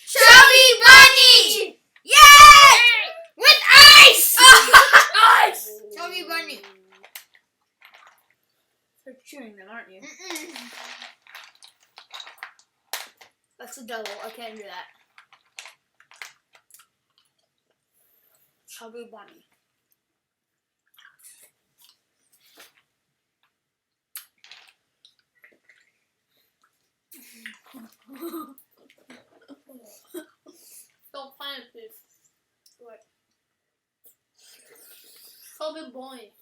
Chubby bunny! Yay! With ice! Ice! Chubby bunny. You're chewing them, aren't you? That's a double. I can't do that. Chubby bunny. Don't find it, please. What? Chubby bunny.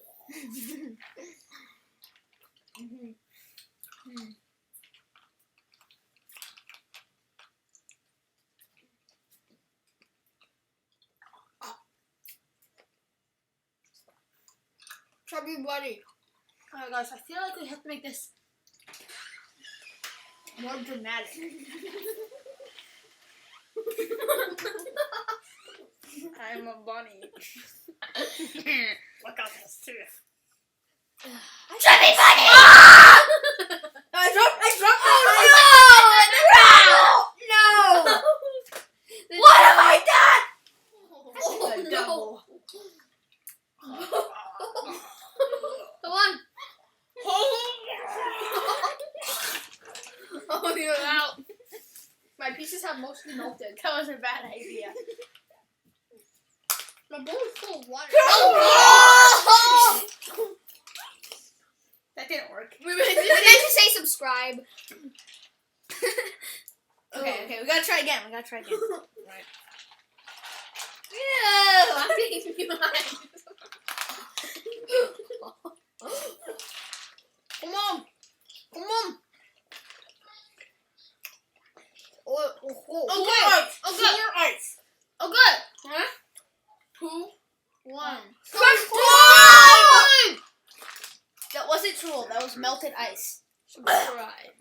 Chubby bunny. Alright guys, I feel like we have to make this more dramatic. I'm a bunny. Look at this tooth. Chubby bunny! I dropped No! What have I done? Oh, no. Come on. Oh, you're out. My pieces have mostly melted. That was a bad idea. My bowl is full of water. Oh! That didn't work. We meant to say subscribe. Okay, we gotta try again. Right. Ew! I'm getting behind. Come on. Okay. Ice. Oh, good. Huh? 2, 1. Subscribe! That wasn't true. That was melted ice. Subscribe.